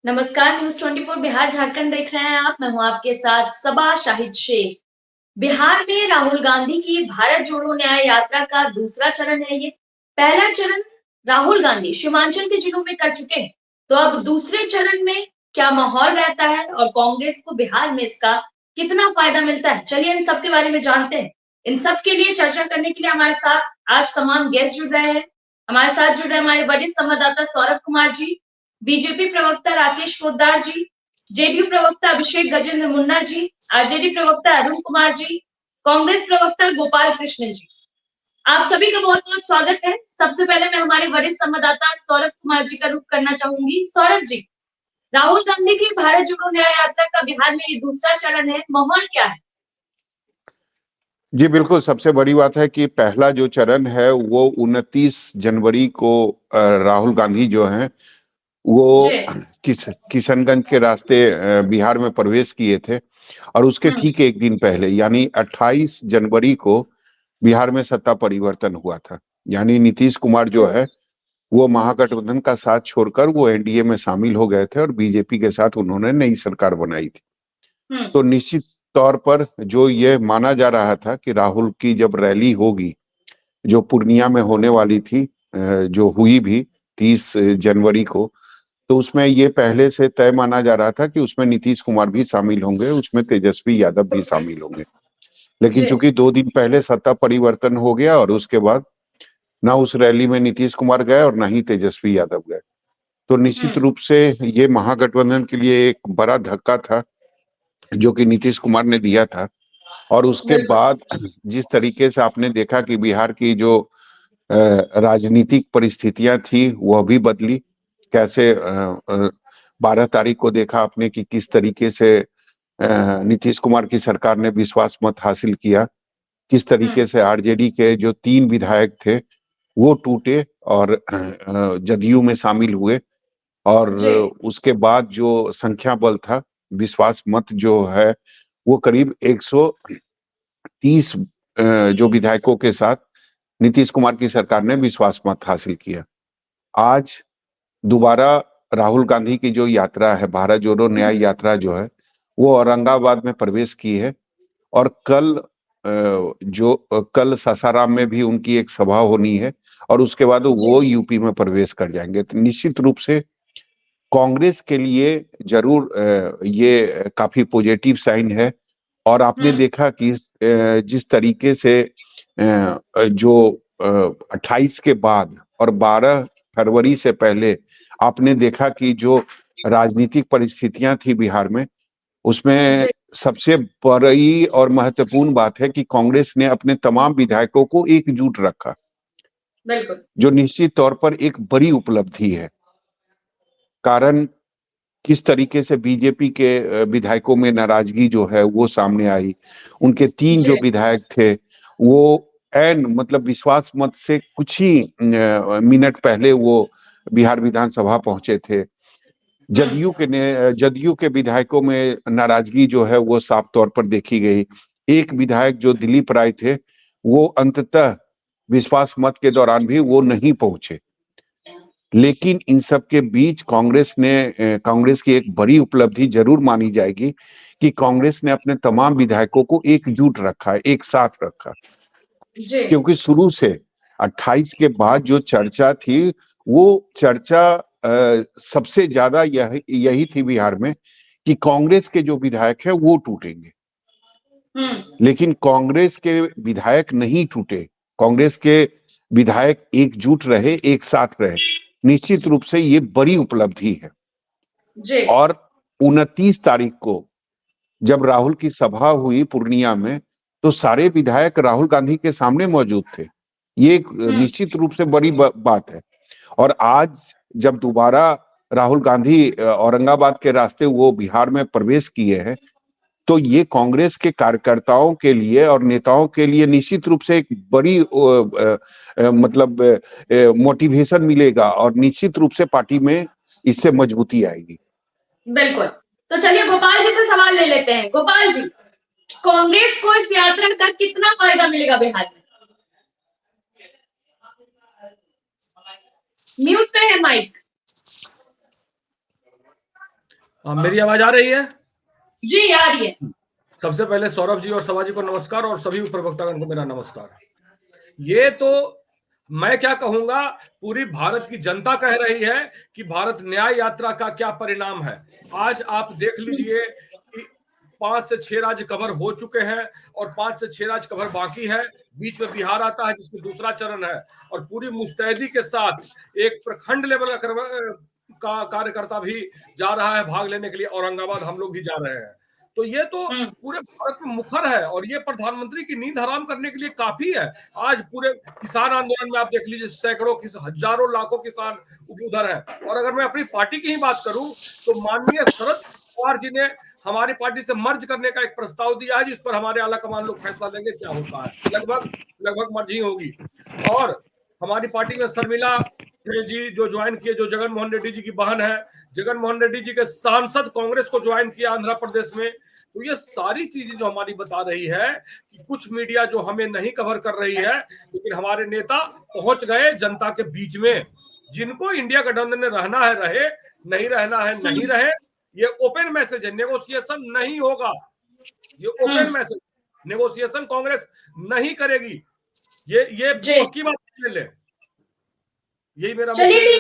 नमस्कार। न्यूज़ 24 बिहार झारखंड देख रहे हैं आप। मैं हूँ आपके साथ सबा शाहिद शेख। बिहार में राहुल गांधी की भारत जोड़ो न्याय यात्रा का दूसरा चरण है ये। पहला चरण राहुल गांधी सीमांचल के जिलों में कर चुके हैं। तो अब दूसरे चरण में क्या माहौल रहता है और कांग्रेस को बिहार में इसका कितना फायदा मिलता है, चलिए इन सब के बारे में जानते हैं। इन सब के लिए चर्चा करने के लिए हमारे साथ आज तमाम गेस्ट जुड़ रहे हैं। हमारे साथ जुड़ रहे हैं हमारे वरिष्ठ संवाददाता सौरभ कुमार जी, बीजेपी प्रवक्ता राकेश पोद्दार जी, जेडीयू प्रवक्ता अभिषेक गजेंद्र मुन्ना जी, आरजेडी प्रवक्ता अरुण कुमार जी, कांग्रेस प्रवक्ता गोपाल कृष्ण जी। आप सभी का बहुत बहुत स्वागत है। सबसे पहले मैं हमारे वरिष्ठ संवाददाता सौरभ कुमार जी का रुख करना चाहूंगी। सौरभ जी, राहुल गांधी की भारत जोड़ो न्याय यात्रा का बिहार में ये दूसरा चरण है, माहौल क्या है? जी बिल्कुल, सबसे बड़ी बात है कि पहला जो चरण है वो 29 जनवरी को राहुल गांधी जो हैं वो जी। किशनगंज के रास्ते बिहार में प्रवेश किए थे और उसके ठीक एक दिन पहले यानी 28 जनवरी को बिहार में सत्ता परिवर्तन हुआ था। यानी नीतीश कुमार जो है वो महागठबंधन का साथ छोड़कर वो एनडीए में शामिल हो गए थे और बीजेपी के साथ उन्होंने नई सरकार बनाई थी। तो निश्चित तौर पर जो ये माना जा रहा था कि राहुल की जब रैली होगी जो पूर्णिया में होने वाली थी, जो हुई भी 30 जनवरी को, तो उसमें ये पहले से तय माना जा रहा था कि उसमें नीतीश कुमार भी शामिल होंगे, उसमें तेजस्वी यादव भी शामिल होंगे। लेकिन चूंकि 2 दिन पहले सत्ता परिवर्तन हो गया और उसके बाद ना उस रैली में नीतीश कुमार गए और ना ही तेजस्वी यादव गए, तो निश्चित रूप से ये महागठबंधन के लिए एक बड़ा धक्का था जो कि नीतीश कुमार ने दिया था। और उसके बाद जिस तरीके से आपने देखा कि बिहार की जो राजनीतिक परिस्थितियां थी वह भी बदली। कैसे 12 तारीख को देखा आपने कि किस तरीके से नीतीश कुमार की सरकार ने विश्वास मत हासिल किया, किस तरीके से आरजेडी के जो 3 विधायक थे वो टूटे और जदयू में शामिल हुए। और उसके बाद जो संख्या बल था, विश्वास मत जो है वो करीब 130 जो विधायकों के साथ नीतीश कुमार की सरकार ने विश्वास मत हासिल किया। आज दोबारा राहुल गांधी की जो यात्रा है, भारत जोड़ो न्याय यात्रा जो है, वो औरंगाबाद में प्रवेश की है और कल सासाराम में भी उनकी एक सभा होनी है और उसके बाद वो यूपी में प्रवेश कर जाएंगे। तो निश्चित रूप से कांग्रेस के लिए जरूर ये काफी पॉजिटिव साइन है। और आपने देखा कि जिस तरीके से जो 28 के बाद और 12 फरवरी से पहले आपने देखा कि जो राजनीतिक परिस्थितियां थी बिहार में, उसमें सबसे बड़ी और महत्वपूर्ण बात है कि कांग्रेस ने अपने तमाम विधायकों को एकजुट रखा, जो निश्चित तौर पर एक बड़ी उपलब्धि है। कारण किस तरीके से बीजेपी के विधायकों में नाराजगी जो है वो सामने आई। उनके 3 जो विधायक थे वो मतलब विश्वास मत से कुछ ही मिनट पहले वो बिहार विधानसभा पहुंचे थे। जदयू के विधायकों में नाराजगी जो है वो साफ तौर पर देखी गई। एक विधायक जो दिलीप राय थे वो अंततः विश्वास मत के दौरान भी वो नहीं पहुंचे। लेकिन इन सब के बीच कांग्रेस की एक बड़ी उपलब्धि जरूर मानी जाएगी कि कांग्रेस ने अपने तमाम विधायकों को एकजुट रखा, एक साथ रखा। क्योंकि शुरू से 28 के बाद जो चर्चा थी वो चर्चा सबसे ज्यादा यही थी बिहार में कि कांग्रेस के जो विधायक है वो टूटेंगे। लेकिन कांग्रेस के विधायक नहीं टूटे, कांग्रेस के विधायक एकजुट रहे, एक साथ रहे। निश्चित रूप से ये बड़ी उपलब्धि है। और 29 तारीख को जब राहुल की सभा हुई पूर्णिया में, तो सारे विधायक राहुल गांधी के सामने मौजूद थे। ये एक निश्चित रूप से बड़ी बात है। और आज जब दोबारा राहुल गांधी औरंगाबाद के रास्ते वो बिहार में प्रवेश किए हैं, तो ये कांग्रेस के कार्यकर्ताओं के लिए और नेताओं के लिए निश्चित रूप से एक बड़ी मतलब मोटिवेशन मिलेगा और निश्चित रूप से पार्टी में इससे मजबूती आएगी। बिल्कुल। तो चलिए गोपाल जी से सवाल ले लेते हैं। गोपाल जी, कांग्रेस को इस यात्रा का कितना फायदा मिलेगा बिहार में? म्यूट पे है माइक। मेरी आवाज आ रही है? जी आ रही है। सबसे पहले सौरभ जी और सभा जी को नमस्कार और सभी प्रवक्तागण को मेरा नमस्कार। ये तो मैं क्या कहूंगा, पूरी भारत की जनता कह रही है कि भारत न्याय यात्रा का क्या परिणाम है। आज आप देख लीजिए कि 5 से 6 राज्य कवर हो चुके हैं और 5 से 6 राज्य कवर बाकी है। बीच में बिहार आता है जिसमें दूसरा चरण है, और पूरी मुस्तैदी के साथ एक प्रखंड लेवल का कार्यकर्ता भी जा रहा है भाग लेने के लिए। औरंगाबाद हम लोग भी जा रहे हैं। तो ये तो पूरे भारत में मुखर है, और ये प्रधानमंत्री की नींद हराम करने के लिए काफी है। आज पूरे किसान आंदोलन में आप देख लीजिए, सैकड़ों हजारों लाखों किसान उधर है। और अगर मैं अपनी पार्टी की ही बात करूं तो माननीय शरद पवार जी ने हमारी पार्टी से मर्ज करने का एक प्रस्ताव दिया है, जिस पर हमारे आला कमान लोग फैसला लेंगे क्या होता है। लगभग मर्जी होगी। और हमारी पार्टी में शर्मिला जी जो ज्वाइन किए, जो जगन मोहन रेड्डी जी की बहन है, जगन मोहन रेड्डी जी के सांसद कांग्रेस को ज्वाइन किया आंध्र प्रदेश में। तो ये सारी चीजें जो हमारी बता रही है कि कुछ मीडिया जो हमें नहीं कवर कर रही है, लेकिन हमारे नेता पहुंच गए जनता के बीच में। जिनको इंडिया गठबंधन में रहना है रहे, नहीं रहना है नहीं रहे। ये ओपन मैसेज है, नेगोशिएशन नहीं होगा। ये ओपन मैसेज, नेगोशिएशन कांग्रेस नहीं करेगी। ये पक्की बात ले ले। यही मेरा चलिए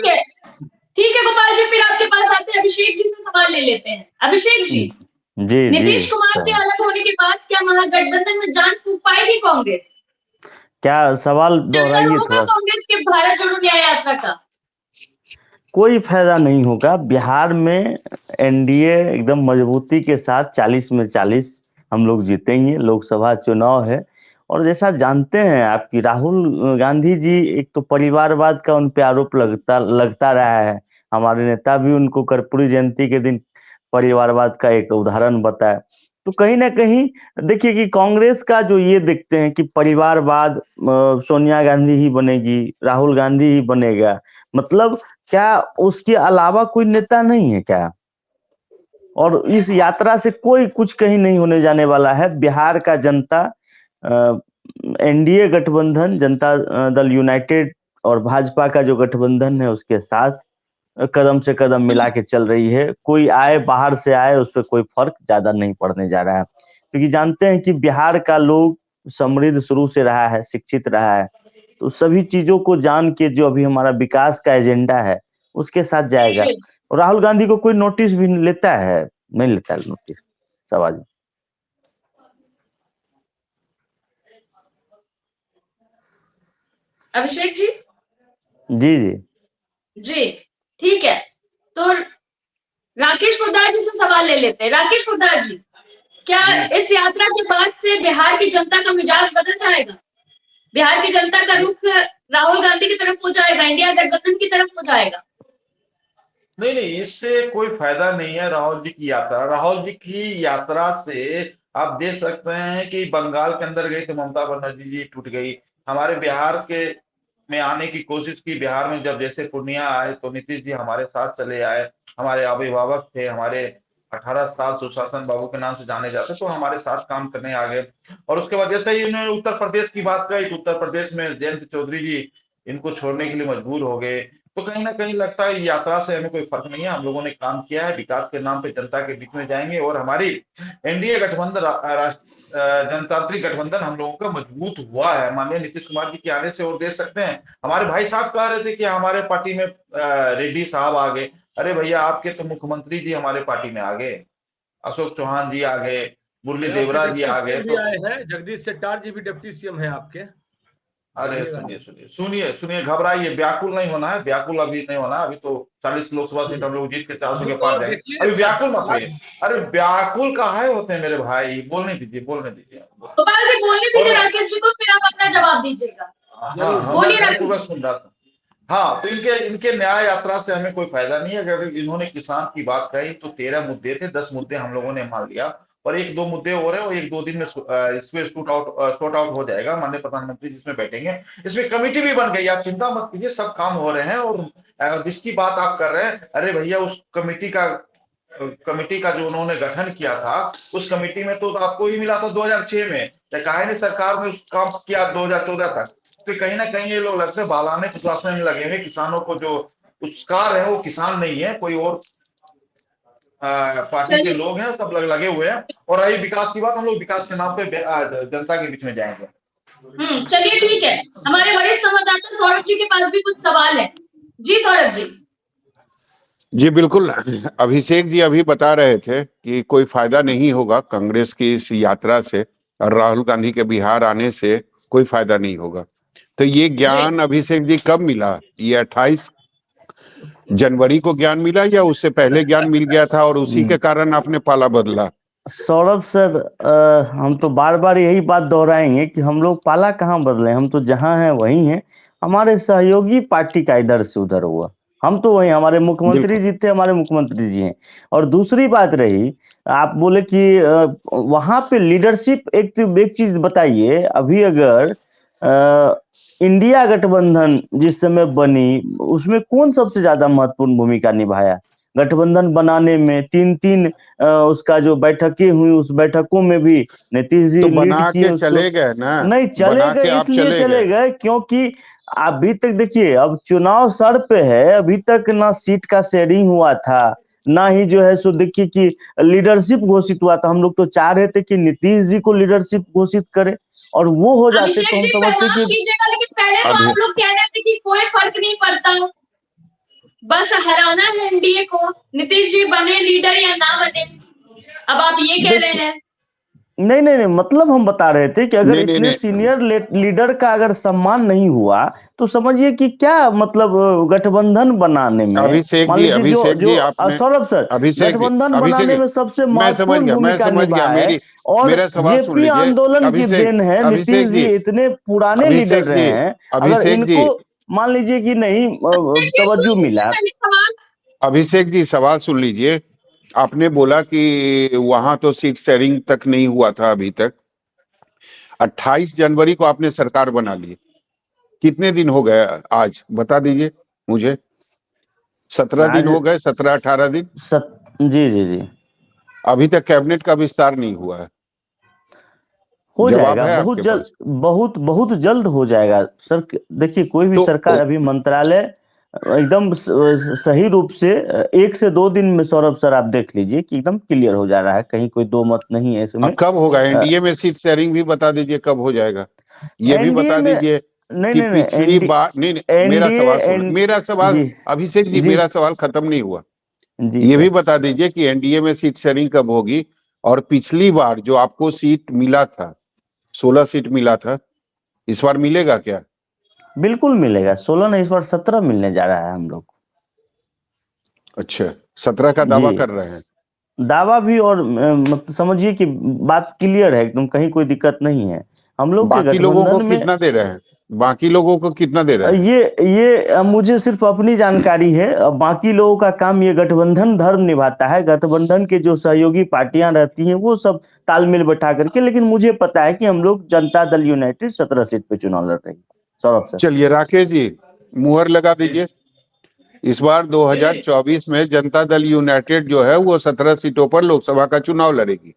ठीक है गोपाल जी, फिर आपके पास आते हैं। अभिषेक जी से सवाल ले लेते हैं। अभिषेक जी, नीतीश कुमार के अलग होने के बाद क्या महागठबंधन में जान फूंक पाएगी कांग्रेस? क्या सवाल दोहराइए थोड़ा। कांग्रेस के भारत जोड़ो न्याय यात्रा का कोई फायदा नहीं होगा। बिहार में एनडीए एकदम मजबूती के साथ 40 में 40 हम लोग जीतेंगे। लोकसभा चुनाव है, और जैसा जानते हैं आप कि राहुल गांधी जी, एक तो परिवारवाद का उन पे आरोप लगता रहा है। हमारे नेता भी उनको कर्पूरी जयंती के दिन परिवारवाद का एक उदाहरण बताया। तो कहीं ना कहीं देखिए कि कांग्रेस का जो ये देखते हैं कि परिवारवाद, सोनिया गांधी ही बनेगी, राहुल गांधी ही बनेगा, मतलब क्या उसके अलावा कोई नेता नहीं है क्या? और इस यात्रा से कोई कुछ कहीं नहीं होने जाने वाला है। बिहार का जनता एनडीए गठबंधन, जनता दल यूनाइटेड और भाजपा का जो गठबंधन है उसके साथ कदम से कदम मिला के चल रही है। कोई आए बाहर से आए, उस पर कोई फर्क ज्यादा नहीं पड़ने जा रहा है, क्योंकि जानते हैं कि बिहार का लोग समृद्ध शुरू से रहा है, शिक्षित रहा है। तो सभी चीजों को जान के जो अभी हमारा विकास का एजेंडा है उसके साथ जाएगा। और राहुल गांधी को कोई नोटिस भी लेता है? नहीं लेता है नोटिस। सवाल अभिषेक जी। जी जी जी ठीक है, तो राकेश पोद्दार जी से सवाल ले लेते हैं। राकेश पोद्दार जी, क्या इस यात्रा के बाद से बिहार की जनता का मिजाज बदल जाएगा? बिहार की जनता का रुख राहुल गांधी की तरफ हो जाएगा, इंडिया गठबंधन की तरफ हो जाएगा? नहीं, इससे कोई फायदा नहीं है राहुल जी की यात्रा। राहुल जी की यात्रा से आप देख सकते हैं कि बंगाल के अंदर गई तो ममता बनर्जी जी टूट गई। हमारे बिहार के में आने की कोशिश की। बिहार में जब जैसे पूर्णिया आए तो नीतीश जी हमारे साथ चले आए। हमारे अभिभावक थे, हमारे 18 साल सुशासन बाबू के नाम से जाने जाते, तो हमारे साथ काम करने आ गए। और उसके बाद जैसे ही उन्होंने उत्तर प्रदेश की बात कही तो उत्तर प्रदेश में जयंत चौधरी जी इनको छोड़ने के लिए मजबूर हो गए। तो कहीं ना कहीं लगता है यात्रा से हमें कोई फर्क नहीं है। हम लोगों ने काम किया है, विकास के नाम पे जनता के बीच में जाएंगे, और हमारी एनडीए गठबंधन, जनतांत्रिक गठबंधन हम लोगों का मजबूत हुआ है माननीय नीतीश कुमार जी के आने से। और देख सकते हैं हमारे भाई साहब कह रहे थे कि हमारे पार्टी में रेड्डी साहब आ गए। अरे भैया, आपके तो मुख्यमंत्री जी हमारे पार्टी में आ गए, अशोक चौहान जी आ गए, मुरली देवरा जी आ गए, तो आए हैं जगदीश शेट्टार जी भी डिप्टी सीएम है आपके। अरे सुनिए, घबराइए, व्याकुल नहीं होना है। व्याकुल अभी नहीं होना, अभी तो 40 लोकसभा सीट हम लोग जीत के 400 के पार जाएंगे। अभी व्याकुल मत होइए। अरे व्याकुल काहे होते हैं मेरे भाई? बोलने दीजिए। गोपाल जी बोलने दीजिए राकेश जी को, फिर आप अपना जवाब दीजिएगा। बोलिए। सुन रहा था। हाँ, तो इनके न्याय यात्रा से हमें कोई फायदा नहीं है। अगर इन्होंने किसान की बात कही तो 13 मुद्दे थे, 10 मुद्दे हम लोगों ने मान लिया, और 1-2 मुद्दे हो रहे हैं, और 1-2 दिन में इसमें सॉर्ट आउट हो जाएगा। माननीय प्रधानमंत्री जिसमें बैठेंगे, इसमें कमेटी भी बन गई, आप चिंता मत कीजिए, सब काम हो रहे हैं। और जिसकी बात आप कर रहे हैं, अरे भैया, उस कमेटी का जो उन्होंने गठन किया था, उस कमेटी में तो आपको ही मिला था 2006 में। काहे नहीं सरकार ने उस काम किया 2014 तक? तो कहीं ना कहीं ये लोग लगते बालाने फुसलाने में लगे हैं। किसानों को जो पुरस्कार है वो किसान नहीं है, कोई और पार्टी के चलिए लोग हैं, सब लगे हुए हैं। और रही विकास की बात, हम लोग विकास के नाम पे जनता के बीच में जाएंगे। चलिए ठीक है। हमारे वरिष्ठ संवाददाता सौरभ जी के पास भी कुछ सवाल है। जी सौरभ जी। जी बिल्कुल, अभिषेक जी अभी बता रहे थे कि कोई फायदा नहीं होगा कांग्रेस की इस यात्रा से और राहुल गांधी के बिहार आने से कोई फायदा नहीं होगा। तो ये ज्ञान अभिषेक जी कब मिला? ये 28 जनवरी को ज्ञान मिला या उससे पहले ज्ञान मिल गया था और उसी के कारण आपने पाला बदला? सौरभ सर, हम तो बार बार यही बात दोहराएंगे कि हम लोग पाला कहाँ बदले, हम तो जहाँ हैं वहीं हैं। हमारे सहयोगी पार्टी का इधर से उधर हुआ, हम तो वहीं, हमारे मुख्यमंत्री जी थे, हमारे मुख्यमंत्री जी हैं। और दूसरी बात रही, आप बोले कि वहां पे लीडरशिप, एक चीज बताइए, अभी अगर इंडिया गठबंधन जिस समय बनी, उसमें कौन सबसे ज्यादा महत्वपूर्ण भूमिका निभाया गठबंधन बनाने में? तीन उसका जो बैठकें हुई, उस बैठकों में भी नीतीश जी तो लीड बना किए के उसको। चले गए ना, नहीं चले बना के गए, आप इसलिए चले चले गए। गए क्योंकि अभी तक देखिए, अब चुनाव सर पे है, अभी तक ना सीट का शेयरिंग हुआ था, ना ही जो है सो देखिए कि लीडरशिप घोषित हुआ था। हम लोग तो चाह रहे थे कि नीतीश जी को लीडरशिप घोषित करे, और वो हो जाते तो अभिषेक हम जी समझते माफ कि कीजिएगा, लेकिन पहले तो अभी आप लोग कह रहे थे कि कोई फर्क नहीं पड़ता, बस हराना है एनडीए को, नीतीश जी बने लीडर या ना बने। अब आप ये कह रहे देखिए, हैं। नहीं नहीं नहीं, मतलब हम बता रहे थे कि अगर नहीं नहीं इतने नहीं, सीनियर लीडर का अगर सम्मान नहीं हुआ, तो समझिए कि क्या मतलब गठबंधन बनाने में, मान लीजिए जो अभिषेक जो जी आपने, सौरभ सर, गठबंधन अभिषेक बनाने जी में सबसे मैं समझ महत्वपूर्ण गया, मैं भूमिका समझ गया, निभाए, मेरी और मेरा सवाल सुन जेपी लीजिए। आंदोलन की अभिषेक देन है, नीतीश अभिषेक जी जी इतने पुराने लीडर अभिषेक रहे जी हैं, अगर अभिषेक जी इनको मान लीजिए कि नहीं देखिए तवज्जो सुन लीजिए मिला। पहले सवाल। अभिषेक जी सवाल सुन लीजिए। आपने बोला कि वहां तो सीट शेयरिंग तक नहीं हुआ था अभी तक। 28 जनवरी को आपने सरकार बना ली, कितने दिन हो गए आज बता दीजिए मुझे? 17 दिन आज हो गए, 17-18 दिन। जी जी जी, अभी तक कैबिनेट का विस्तार नहीं हुआ है। हो जवाब जाएगा, है बहुत आपके जल्द, पास? बहुत बहुत जल्द हो जाएगा सर। देखिए, कोई भी सरकार, तो अभी मंत्रालय एकदम सही रूप से 1 से 2 दिन में, सौरभ सर आप देख लीजिए कि एकदम क्लियर हो जा रहा है, कहीं कोई दो मत नहीं है इसमें। कब होगा? एनडीए में सीट शेयरिंग भी बता दीजिए कब हो जाएगा, ये भी एनडीए बता में, दीजिए नहीं कि नहीं नहीं, पिछली बार। नहीं नहीं, मेरा एनडीए सवाल सुन, मेरा सवाल, जी अभिषेक जी जी मेरा सवाल खत्म नहीं हुआ। जी ये भी सर। बता दीजिए कि एनडीए में सीट शेयरिंग कब होगी, और पिछली बार जो आपको सीट मिला था, 16 सीट मिला था, इस बार मिलेगा क्या? बिल्कुल मिलेगा, 16 नहीं, इस बार 17 मिलने जा रहा है हम लोग। अच्छा, 17 का जी, दावा कर रहे हैं। दावा भी, और मतलब समझिए कि बात क्लियर है एकदम, कहीं कोई दिक्कत नहीं है हम लोग के बाकी लोगों को गठबंधन में। कितना दे रहे हैं? बाकी लोगों को कितना दे रहे हैं? ये मुझे सिर्फ अपनी जानकारी है, बाकी लोगों का काम, ये गठबंधन धर्म निभाता है, गठबंधन के जो सहयोगी पार्टियां रहती हैं वो सब तालमेल बैठा करके, लेकिन मुझे पता है कि हम लोग जनता दल यूनाइटेड 17 सीट पे चुनाव लड़ रही है। सौरभ सर, चलिए राकेश जी, मुहर लगा दीजिए। इस बार 2024 में जनता दल यूनाइटेड जो है वो 17 सीटों पर लोकसभा का चुनाव लड़ेगी।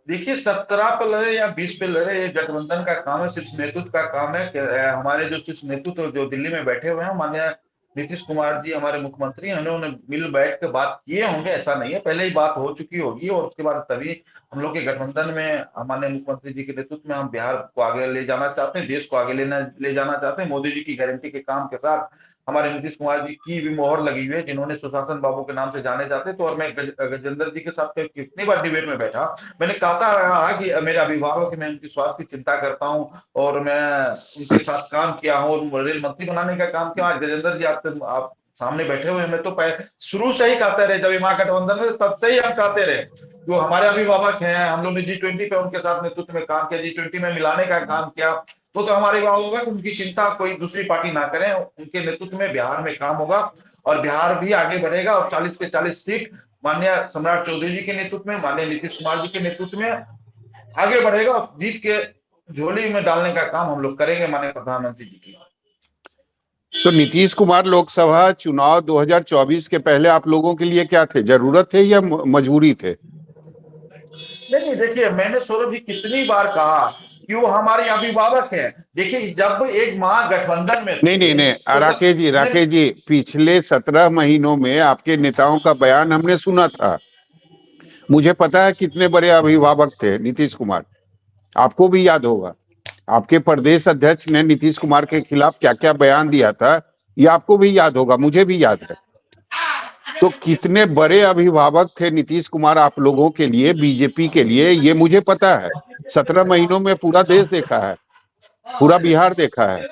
देखिए, 17 पे लड़े या 20 पे लड़े, ये गठबंधन का काम है, शीर्ष नेतृत्व का काम है कि हमारे जो शीर्ष नेतृत्व जो दिल्ली में बैठे हुए हैं, माननीय नीतीश कुमार जी हमारे मुख्यमंत्री हैं, उन्होंने मिल बैठ के बात किए होंगे, ऐसा नहीं है, पहले ही बात हो चुकी होगी, और उसके बाद तभी हम लोग के गठबंधन में हमारे मुख्यमंत्री जी के नेतृत्व में हम बिहार को आगे ले जाना चाहते हैं, देश को आगे ले जाना चाहते हैं। मोदी जी की गारंटी के काम के साथ हमारे नीतीश कुमार जी की भी मोहर लगी हुई है, जिन्होंने सुशासन बाबू के नाम से जाने जाते। तो और मैं गजेंद्र जी के साथ कितनी बार डिबेट में बैठा, मैंने कहा था कि मेरे अभिभावक, मैं उनकी स्वास्थ्य की चिंता करता हूं, और मैं उनके साथ काम किया हूं, और रेल मंत्री बनाने का काम किया। आज गजेंद्र जी आप सामने बैठे हुए हैं, मैं तो शुरू से ही कहते रहे, जब महागठबंधन में तब से ही हम कहते रहे, जो हमारे अभिभावक हैं, हम लोग ने G20 पे उनके साथ नेतृत्व में काम किया, G20 में मिलाने का काम किया। तो हमारे अभिभावक, उनकी चिंता कोई दूसरी पार्टी ना करें, उनके नेतृत्व में बिहार में काम होगा, और बिहार भी आगे बढ़ेगा, और 40 के 40 सीट माननीय सम्राट चौधरी जी के नेतृत्व में, माननीय नीतीश कुमार जी के नेतृत्व में आगे बढ़ेगा, जीत के झोली में डालने का काम हम लोग करेंगे माननीय प्रधानमंत्री जी की। तो नीतीश कुमार लोकसभा चुनाव 2024 के पहले आप लोगों के लिए क्या थे? जरूरत थे या मजबूरी थे? नहीं, देखिए, मैंने सौरभ जी कितनी बार कहा कि वो हमारे अभिभावक हैं। देखिए, जब एक महागठबंधन में नहीं, तो राकेश जी, पिछले 17 महीनों में आपके नेताओं का बयान हमने सुना था। मुझे पता है कितने बड़े अभिभावक थे नीतीश कुमार, आपको भी याद होगा। आपके प्रदेश अध्यक्ष ने नीतीश कुमार के खिलाफ क्या क्या बयान दिया था, ये आपको भी याद होगा, मुझे भी याद है। तो कितने बड़े अभिभावक थे नीतीश कुमार आप लोगों के लिए, बीजेपी के लिए, ये मुझे पता है। 17 महीनों में पूरा देश देखा है, पूरा बिहार देखा है।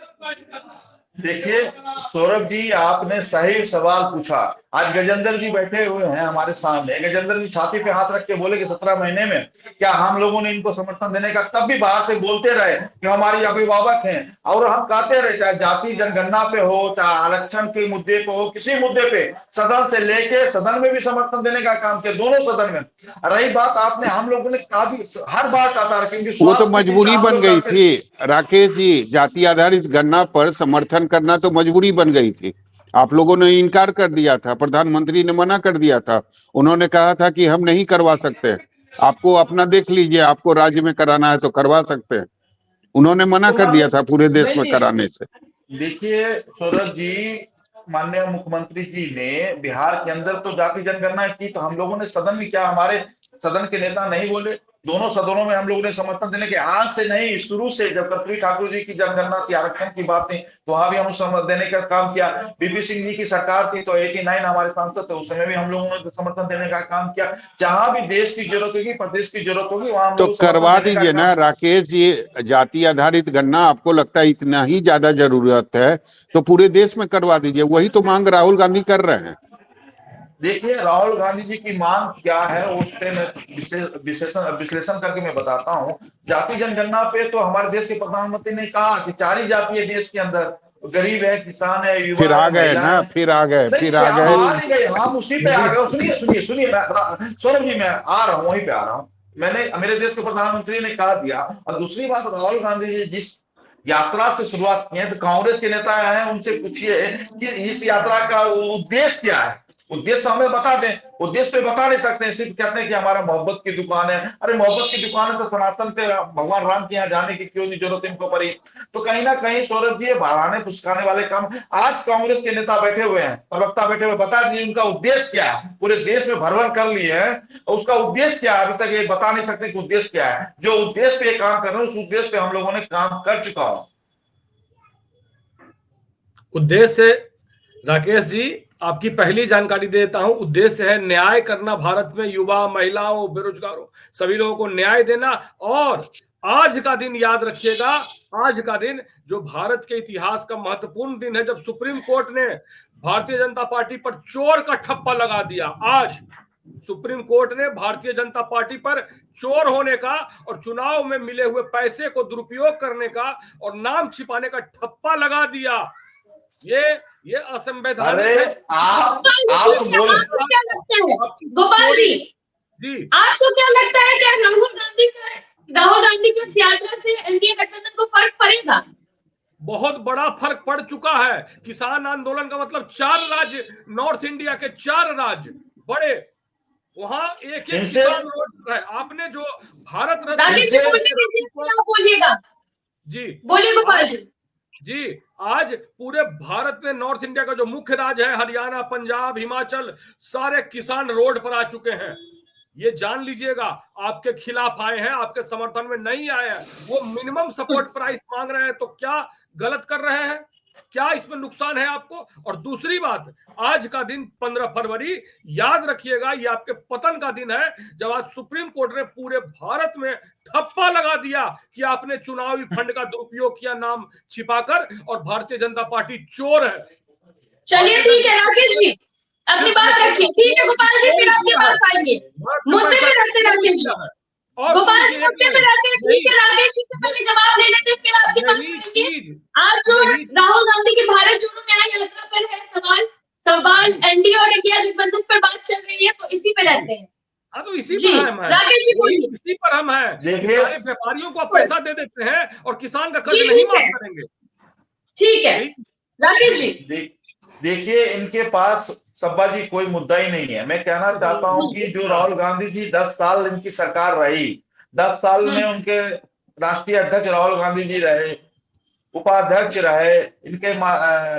देखिए सौरभ जी, आपने सही सवाल पूछा। आज गजेंद्र जी बैठे हुए हैं हमारे सामने। गजेंद्र जी छाती पे हाथ रख के बोले कि 17 महीने में क्या हम लोगों ने इनको समर्थन देने का, तब भी बाहर से बोलते रहे कि हमारे अभिभावक हैं। और हम कहते रहे, चाहे जाति जनगणना पे हो, चाहे आरक्षण के मुद्दे पे हो, किसी मुद्दे पे सदन से लेके सदन में भी समर्थन देने का काम किया, दोनों सदन में। रही बात आपने, हम लोगों ने काफी हर बार कहा था, क्योंकि वो तो मजबूरी बन गई थी राकेश जी, जाति आधारित गणना पर समर्थन करना तो मजबूरी बन गई थी। आप लोगों ने इनकार कर दिया था, प्रधानमंत्री ने मना कर दिया था। उन्होंने कहा था कि हम नहीं करवा सकते, आपको अपना देख लीजिए, आपको राज्य में कराना है तो करवा सकते हैं। उन्होंने मना कर दिया था पूरे देश में कराने से। देखिए सौरभ जी, माननीय मुख्यमंत्री जी ने बिहार के अंदर तो जाति जनगणना की, तो हम लोगों ने सदन में, क्या हमारे सदन के नेता नहीं बोले? दोनों सदनों में हम लोगों ने समर्थन देने के, आज से नहीं, शुरू से जब कर्पूरी ठाकुर जी की जनगणना थी, आरक्षण की बात थी, तो वहां भी हम समर्थन देने का काम किया। बीपी सिंह जी की सरकार थी तो 89 हमारे सांसद थे, उस समय भी हम लोगों ने समर्थन देने का काम किया। जहां भी देश की जरूरत होगी, प्रदेश की जरूरत होगी, वहां तो करवा दीजिए ना राकेश जी। जाति आधारित गणना आपको लगता है इतना ही ज्यादा जरूरत है तो पूरे देश में करवा दीजिए, वही तो मांग राहुल गांधी कर रहे हैं। देखिए राहुल गांधी जी की मांग क्या है, उस पे मैं विश्लेषण करके मैं बताता हूँ। जाति जनगणना पे तो हमारे देश के प्रधानमंत्री ने कहा कि 4 ही जाति है देश के अंदर, गरीब है, किसान है, युवा, फिर आ गए ना, फिर आ गए। हम उसी पे आ गए। सुनिए सौरभ जी, मैं आ रहा हूँ, वहीं पे आ रहा हूँ। मेरे देश के प्रधानमंत्री ने कहा दिया। और दूसरी बात, राहुल गांधी जी जिस यात्रा से शुरुआत की है, तो कांग्रेस के नेता हैं, उनसे पूछिए कि इस यात्रा का उद्देश्य क्या है। उद्देश्य हमें बता दें। उद्देश्य तो बता नहीं सकते, सिर्फ कहते हैं कि हमारा मोहब्बत की दुकान है। अरे मोहब्बत की दुकान है तो सनातन पे, भगवान राम के यहाँ जाने की क्यों नहीं जरूरत इनको पड़ी? तो कहीं ना कहीं सौरभ जी, बढ़ाने फुसकाने वाले काम। आज कांग्रेस के नेता बैठे हुए हैं, प्रवक्ता बैठे हुए, बता दीजिए उनका उद्देश्य क्या है। पूरे देश में भरभर कर लिए है, उसका उद्देश्य क्या है? अभी तक ये बता नहीं सकते कि उद्देश्य क्या है। जो उद्देश्य पे काम कर रहे हैं, उस उद्देश्य पे हम लोगों ने काम कर चुका हूं। उद्देश्य राकेश जी, आपकी पहली जानकारी देता हूं। उद्देश्य है न्याय करना, भारत में युवा, महिलाओं, बेरोजगारों, सभी लोगों को न्याय देना। और आज का दिन याद रखिएगा, आज का दिन जो भारत के इतिहास का महत्वपूर्ण दिन है, जब सुप्रीम कोर्ट ने भारतीय जनता पार्टी पर चोर का ठप्पा लगा दिया। आज सुप्रीम कोर्ट ने भारतीय जनता पार्टी पर चोर होने का और चुनाव में मिले हुए पैसे को दुरुपयोग करने का और नाम छिपाने का ठप्पा लगा दिया। ये असंवैधानिक है। आप तो बोल, क्या लगता है गोपाल जी, आपको क्या लगता है कि राहुल गांधी की इस यात्रा से एनडीए गठबंधन को फर्क पड़ेगा? बहुत बड़ा फर्क पड़ चुका है। किसान आंदोलन का मतलब 4 राज्य, नॉर्थ इंडिया के 4 राज्य बड़े, वहां एक किसान रोड है। आपने जो भारत रत्न, बोलिएगा जी, बोलिए गोपाल जी, आज पूरे भारत में नॉर्थ इंडिया का जो मुख्य राज्य है, हरियाणा, पंजाब, हिमाचल, सारे किसान रोड पर आ चुके हैं। ये जान लीजिएगा, आपके खिलाफ आए हैं, आपके समर्थन में नहीं आए हैं। वो मिनिमम सपोर्ट प्राइस मांग रहे हैं, तो क्या गलत कर रहे हैं? क्या इसमें नुकसान है आपको? और दूसरी बात, आज का दिन 15 फरवरी याद रखिएगा, ये आपके पतन का दिन है, जब आज सुप्रीम कोर्ट ने पूरे भारत में ठप्पा लगा दिया कि आपने चुनावी फंड का दुरुपयोग किया नाम छिपाकर, और भारतीय जनता पार्टी चोर है। चलिए ठीक है राकेश जी, अपनी बात रखिए। ठीक है गोपाल जी, फिर आपके पास आएंगे। मुद्दे पे रहते राकेश जी, गोपाल जी मुद्दे पे रहते हैं। ठीक है राकेश जी, से पहले जवाब ले लेते हैं, फिर आपके पास आएंगे। आज जो राहुल गांधी की भारत जोड़ो न्याय यात्रा पर है सवाल एनडीए और इंडिया गठबंधन पर बात चल रही है, तो इसी पे रहते हैं। तो इसी पर हम हैं राकेश जी, बोलिए। इसी पर हम हैं। सारे व्यापारियों को पैसा दे देते हैं और किसान का कर्ज नहीं माफ करेंगे। ठीक है राकेश जी, देखिए इनके पास सब्बा जी कोई मुद्दा ही नहीं है। मैं कहना चाहता हूं कि जो राहुल गांधी जी 10 साल इनकी सरकार रही, 10 साल में उनके राष्ट्रीय अध्यक्ष राहुल गांधी जी रहे, उपाध्यक्ष रहे, इनके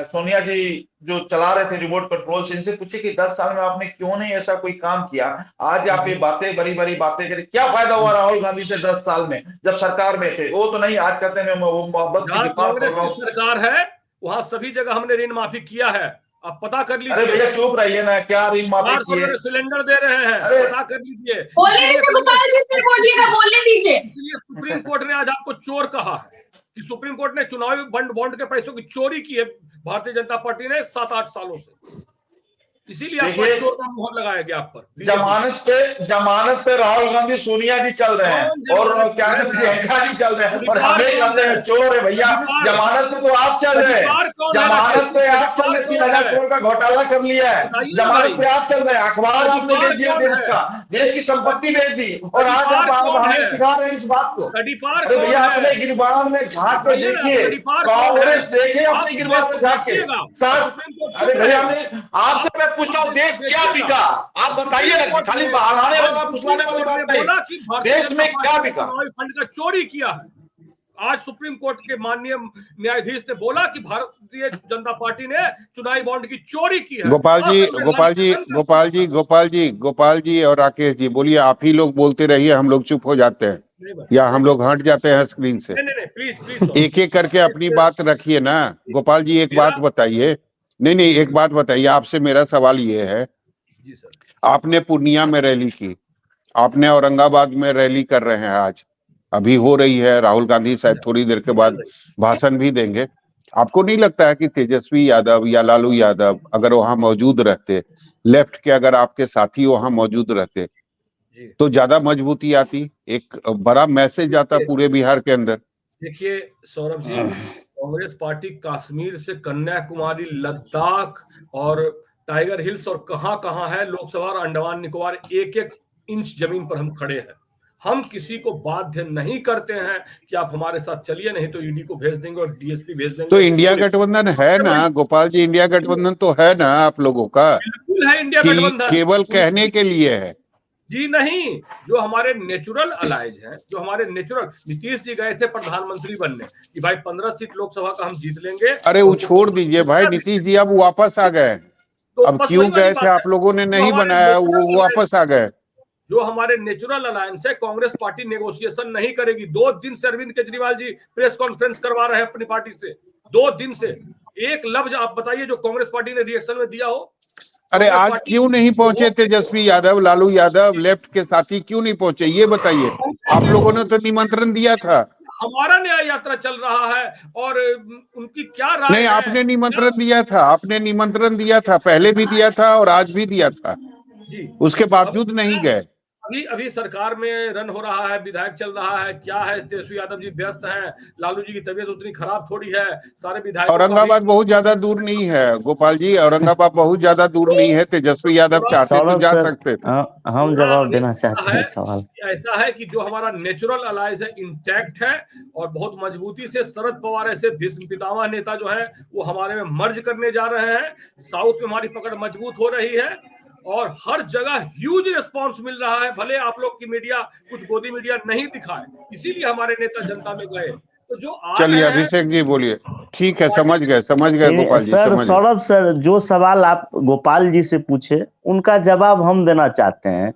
सोनिया जी जो चला रहे थे रिमोट कंट्रोल से, इनसे पूछे कि 10 साल में आपने क्यों नहीं ऐसा कोई काम किया। आज आप ये बातें बड़ी बड़ी बातें करें, क्या फायदा हुआ राहुल गांधी से 10 साल में जब सरकार में थे? वो तो नहीं, आज कहते हैं मैं वो मोहब्बत की दिफा कर रहा हूं। सरकार है वहां सभी जगह हमने ऋण माफी किया है, आप पता कर लीजिए। अरे भैया चुप रहिए ना, क्या ऋण माफी किए? सिलेंडर दे रहे हैं, पता कर लीजिए। बोलने दीजिए। इसलिए सुप्रीम कोर्ट ने आज आपको चोर कहा है कि सुप्रीम कोर्ट ने चुनावी बॉन्ड के पैसों की चोरी की है भारतीय जनता पार्टी ने 7-8 सालों से, इसीलिए आपको चोर का मुहर लगाया गया आप पर। जमानत पे राहुल गांधी सोनिया जी चल रहे हैं और क्या प्रियंका जी चल रहे हैं, और हमें कहते हैं चोर है। भैया जमानत पे तो आप चल रहे हैं, जमानत पे आप चल रहे, 3,000 करोड़ का घोटाला कर लिया है, जमानत पे आप चल रहे हैं, अखबार आपने बेच दिया देश का, देश की संपत्ति बेच दी, और आज आप हमें सिखा रहे हैं इस बात को। अरे भैया अपने गिरबान में झांक कर देखिए, कांग्रेस देखे अपने गिरबान में झांक के। अरे भैया आपसे मैं पूछता हूँ, देश क्या बिका? आप बताइए ना, खाली बहाने वाला फुसलाने वाली बात नहीं, देश में क्या बिका? फंड का चोरी किया है। आज सुप्रीम कोर्ट के माननीय न्यायाधीश ने बोला कि भारतीय जनता पार्टी ने चुनावी बॉन्ड की चोरी की है। गोपाल जी और राकेश जी बोलिए, आप ही लोग बोलते रहिए, हम लोग चुप हो जाते हैं या हम लोग हट जाते हैं स्क्रीन से। प्लीज एक एक करके अपनी बात रखिए ना। गोपाल जी एक बात बताइए, नहीं एक बात बताइए, आपसे मेरा सवाल ये है, जी सर, आपने पूर्णिया में रैली की, आपने औरंगाबाद में रैली कर रहे हैं, आज अभी हो रही है, राहुल गांधी शायद थोड़ी देर के बाद भाषण भी देंगे। आपको नहीं लगता है कि तेजस्वी यादव या लालू यादव अगर वहां मौजूद रहते, लेफ्ट के अगर आपके साथी वहां मौजूद रहते तो ज्यादा मजबूती आती, एक बड़ा मैसेज आता पूरे बिहार के अंदर? देखिए सौरभ जी, कांग्रेस पार्टी कश्मीर से कन्याकुमारी, लद्दाख और टाइगर हिल्स और कहां है, लोकसभा और अंडमान निकोबार, एक एक इंच जमीन पर हम खड़े हैं। हम किसी को बाध्य नहीं करते हैं कि आप हमारे साथ चलिए, नहीं तो ईडी को भेज देंगे और डीएसपी भेज देंगे। तो इंडिया गठबंधन है ना गोपाल जी, इंडिया गठबंधन तो है ना आप लोगों का? बिल्कुल है इंडिया गठबंधन, केवल कहने के लिए है जी नहीं। जो हमारे नेचुरल अलाइज हैं, जो हमारे नेचुरल, नीतीश जी गए थे प्रधानमंत्री बनने कि भाई 15 सीट लोकसभा का हम जीत लेंगे। अरे वो छोड़ दीजिए भाई, नीतीश जी अब वापस आ गए, तो अब क्यों गए थे? आप लोगों ने नहीं बनाया, वो वापस आ गए। जो हमारे नेचुरल अलायंस है, कांग्रेस पार्टी नेगोशिएशन नहीं करेगी। 2 दिन से अरविंद केजरीवाल जी प्रेस कॉन्फ्रेंस करवा रहे हैं अपनी पार्टी से, 2 दिन से। एक लफ्ज आप बताइए जो कांग्रेस पार्टी ने रिएक्शन में दिया हो। अरे आज क्यों नहीं पहुंचे तेजस्वी यादव, लालू यादव, लेफ्ट के साथी क्यों नहीं पहुंचे, ये बताइए। आप लोगों ने तो निमंत्रण दिया था। हमारा न्याय यात्रा चल रहा है और उनकी क्या राय नहीं, आपने निमंत्रण दिया था, आपने निमंत्रण दिया था, पहले भी दिया था और आज भी दिया था जी, उसके बावजूद नहीं गए। अभी सरकार में रन हो रहा है, विधायक चल रहा है, क्या है, तेजस्वी यादव जी व्यस्त हैं, लालू जी की तबीयत उतनी खराब थोड़ी है, सारे विधायक। औरंगाबाद बहुत ज्यादा दूर नहीं है गोपाल जी, औरंगाबाद बहुत ज्यादा दूर नहीं है, तेजस्वी यादव चाहते तो जा सकते थे। हम जवाब देना चाहते हैं सवाल। ऐसा है कि जो हमारा नेचुरल अलायंस है इंटैक्ट है और बहुत मजबूती से शरद पवार ऐसे भीष्म पितामह नेता जो है वो हमारे में मर्ज करने जा रहे हैं। साउथ में हमारी पकड़ मजबूत हो रही है और हर जगह ह्यूज रिस्पांस मिल रहा है। भले आप लोग की मीडिया कुछ गोदी मीडिया नहीं दिखाए, इसीलिए हमारे नेता जनता में गए। तो जो चलिए अभिषेक जी बोलिए। ठीक है, समझ गए गोपाल जी। सर सौरभ सर, जो सवाल आप गोपाल जी से पूछे उनका जवाब हम देना चाहते हैं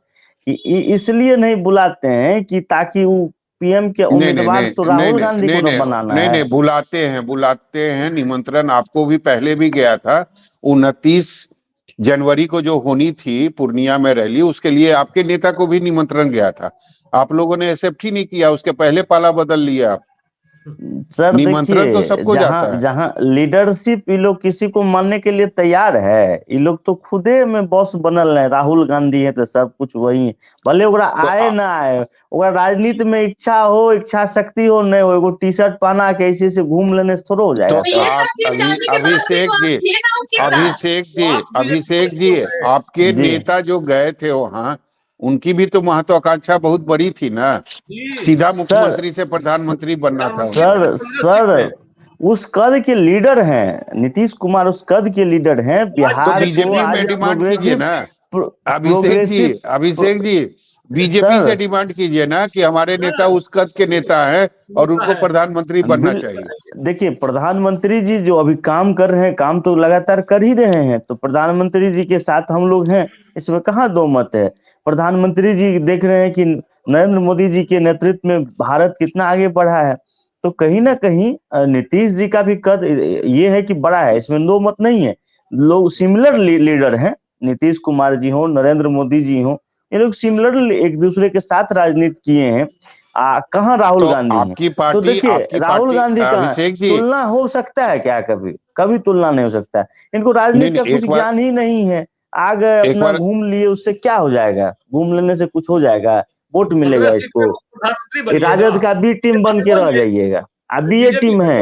कि इसलिए नहीं बुलाते हैं कि ताकि वो पीएम के उम्मीदवार तो राहुल गांधी को बनाना है। नहीं, बुलाते हैं। निमंत्रण आपको भी पहले भी गया था। 29 जनवरी को जो होनी थी पूर्णिया में रैली, उसके लिए आपके नेता को भी निमंत्रण गया था, आप लोगों ने एक्सेप्ट ही नहीं किया, उसके पहले पाला बदल लिया आप। सर निमंत्रण तो सबको जाता है। जहां लीडरशिप ये लोग किसी को मानने के लिए तैयार है, ये लोग तो खुदे में बॉस बनल है। राहुल गांधी है तो सब कुछ वही है, भले ओकरा आए ना आए, ओकरा राजनीति में इच्छा हो, इच्छा शक्ति हो, नहीं हो, एगो टी शर्ट पहना के ऐसे से घूम लेने से थोड़ा हो जाएगा। तो अभिषेक जी आपके नेता जो गए थे वहां, उनकी भी तो महत्वाकांक्षा बहुत बड़ी थी ना, सीधा मुख्यमंत्री से प्रधानमंत्री बनना था। सर उस कद के लीडर हैं नीतीश कुमार, उस कद के लीडर हैं। बिहार तो बीजेपी में डिमांड कीजिए ना। अभिषेक जी बीजेपी से सर डिमांड कीजिए ना कि हमारे नेता उस कद के नेता हैं और उनको प्रधानमंत्री बनना चाहिए। देखिए प्रधानमंत्री जी जो अभी काम कर रहे हैं, काम तो लगातार कर ही रहे हैं, तो प्रधानमंत्री जी के साथ हम लोग हैं, इसमें कहाँ दो मत है। प्रधानमंत्री जी देख रहे हैं कि नरेंद्र मोदी जी के नेतृत्व में भारत कितना आगे बढ़ा है, तो कहीं ना कहीं नीतीश जी का भी कद ये है कि बड़ा है, इसमें दो मत नहीं है। लोग सिमिलर लीडर हैं, नीतीश कुमार जी हो, नरेंद्र मोदी जी हो, ये लोग सिमिलर एक दूसरे के साथ राजनीति किए हैं। कहाँ राहुल तो गांधी हैं? आपकी तो पार्टी देखिए राहुल गांधी का अभिषेक जी, तुलना हो सकता है क्या? कभी कभी तुलना नहीं हो सकता है। इनको राजनीति का कुछ ज्ञान ही नहीं है। आ गए अपना घूम लिए, उससे क्या हो जाएगा? घूम लेने से कुछ हो जाएगा? वोट मिलेगा इसको? राजद का बी टीम बन के रह जाइएगा। अभी ये टीम है,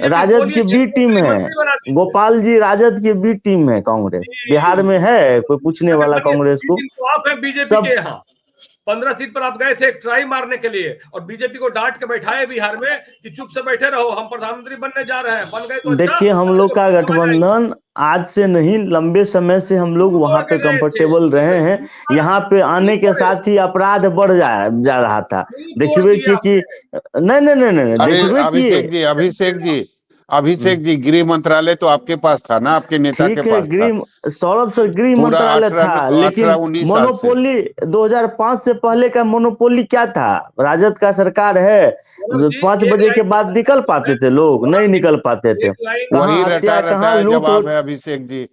राजद की बी टीम है, गोपाल जी राजद की बी टीम है। कांग्रेस बिहार में है कोई पूछने वाला कांग्रेस को? आप है बीजेपी के यहाँ 15 सीट पर आप गए थे एक ट्राई मारने के लिए और बीजेपी को डांट के बैठाए बिहार में कि चुप से बैठे रहो, हम प्रधानमंत्री बनने जा रहे हैं, बन गए तो देखिए हम लोग का गठबंधन आज से नहीं, लंबे समय से हम लोग वहां पे कंफर्टेबल रहे हैं। यहाँ पे आने के साथ ही अपराध बढ़ जा रहा था। देखिए कि नहीं देखिए अभिषेक जी गृह मंत्रालय तो आपके पास था ना, आपके नेता के पास था। सौरभ सर गृह मंत्रालय था, लेकिन मोनोपोली 2005 से पहले का मोनोपोली क्या था? राजद का सरकार है, 5 बजे के बाद निकल पाते थे लोग? नहीं निकल पाते थे। वही रटा रटाया जवाब है अभिषेक जी,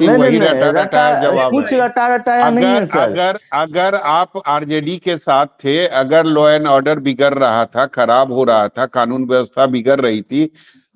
वही रटा रटाया जवाब कुछ रटा रटाया नहीं है सर। अगर आप आरजेडी के साथ थे, अगर लॉ एंड ऑर्डर बिगड़ रहा था, खराब हो रहा था, कानून व्यवस्था बिगड़ रही थी,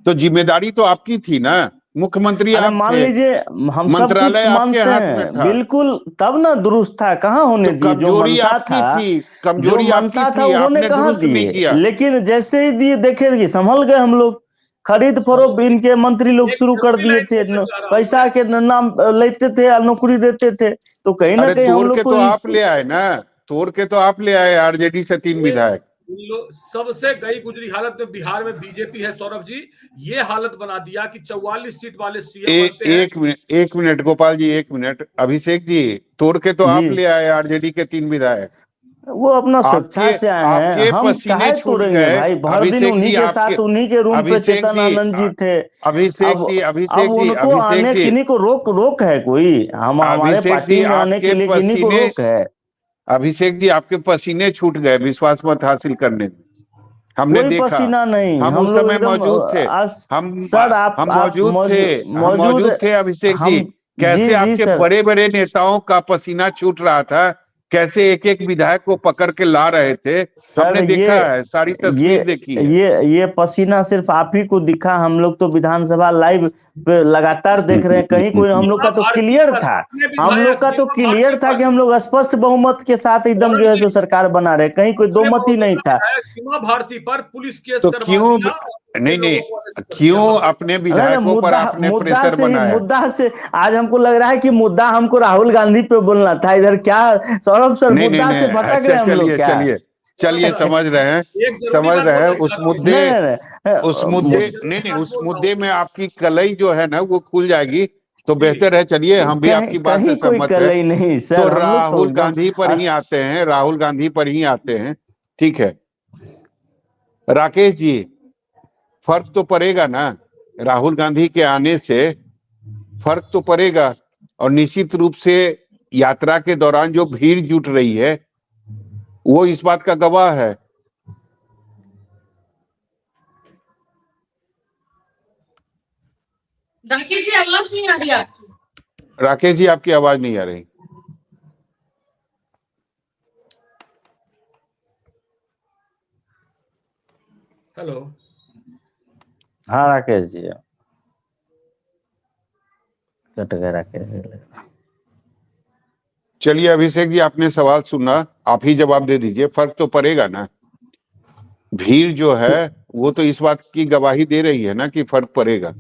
तो जिम्मेदारी तो आपकी थी ना। मुख्यमंत्री आप मान लीजिए हम सब कुछ मानते हैं, बिल्कुल, तब ना दुरुस्त था। कहाँ होने दिए? जो मनसा था, कमजोरी मनसा था उन्होंने कहाँ दिए? लेकिन जैसे ही दिए देखे संभल गए हम लोग। खरीद फरोख्त इनके मंत्री लोग शुरू कर दिए थे, पैसा के नाम लेते थे, नौकरी देते थे। तो कहीं ना कहीं हम लोग को आप ले आए ना, तोड़ के तो आप ले आए आरजेडी से 3 विधायक। सबसे गई गुजरी हालत में बिहार में बीजेपी है सौरभ जी, ये हालत बना दिया कि 44 सीट वाले सीएम एक मिनट गोपाल जी, 1 मिनट। अभिषेक जी तोड़ के तो आप ले आए आरजेडी के 3 विधायक। वो अपना स्वेच्छा से आए हैं, हम काहे तोड़ेंगे भाई? भर दिन उन्हीं के साथ, उन्हीं के रूम पे चेतन आनंद जी थे। अभिषेक जी आने किन्हीं को रोक है कोई? हम हमारे पार्टी में आने के लिए किन्हीं को रोक है? अभिषेक जी आपके पसीने छूट गए विश्वास मत हासिल करने में। हमने देखा, पसीना नहीं, हम उस समय मौजूद थे, हम मौजूद थे अभिषेक जी। कैसे आपके बड़े बड़े नेताओं का पसीना छूट रहा था, कैसे एक एक विधायक को पकड़ के ला रहे थे, हमने देखा है, सारी तस्वीर देखी है। ये पसीना सिर्फ आप ही को दिखा, हम लोग तो विधानसभा लाइव पे लगातार देख रहे हैं। कहीं कोई हम लोग का तो क्लियर था, कि हम लोग स्पष्ट बहुमत के साथ एकदम जो है सो सरकार बना रहे, कहीं कोई दो मत ही नहीं था। भारती पर पुलिस केस तो क्यों क्यों अपने विधायकों पर आपने प्रेशर बनाया? मुद्दा से आज हमको लग रहा है कि मुद्दा हमको राहुल गांधी पे बोलना था। इधर क्या सौरभ सर मुद्दा से भटक रहे हैं हम लोग क्या? चलिए समझ रहे हैं उस मुद्दे में आपकी कलई जो है ना वो खुल जाएगी तो बेहतर है। चलिए हम भी आपकी बात से सहमत हैं। नहीं सर, तो राहुल गांधी पर ही आते हैं, ठीक है। राकेश जी फर्क तो पड़ेगा ना, राहुल गांधी के आने से फर्क तो पड़ेगा, और निश्चित रूप से यात्रा के दौरान जो भीड़ जुट रही है वो इस बात का गवाह है। राकेश जी आवाज नहीं आ रही आपकी। राकेश जी आपकी आवाज नहीं आ रही। हेलो, हाँ राकेश जी कट गया राकेश जी। चलिए अभिषेक जी आपने सवाल सुना, आप ही जवाब दे दीजिए। फर्क तो पड़ेगा ना, भीड़ जो है वो तो इस बात की गवाही दे रही है ना कि फर्क पड़ेगा।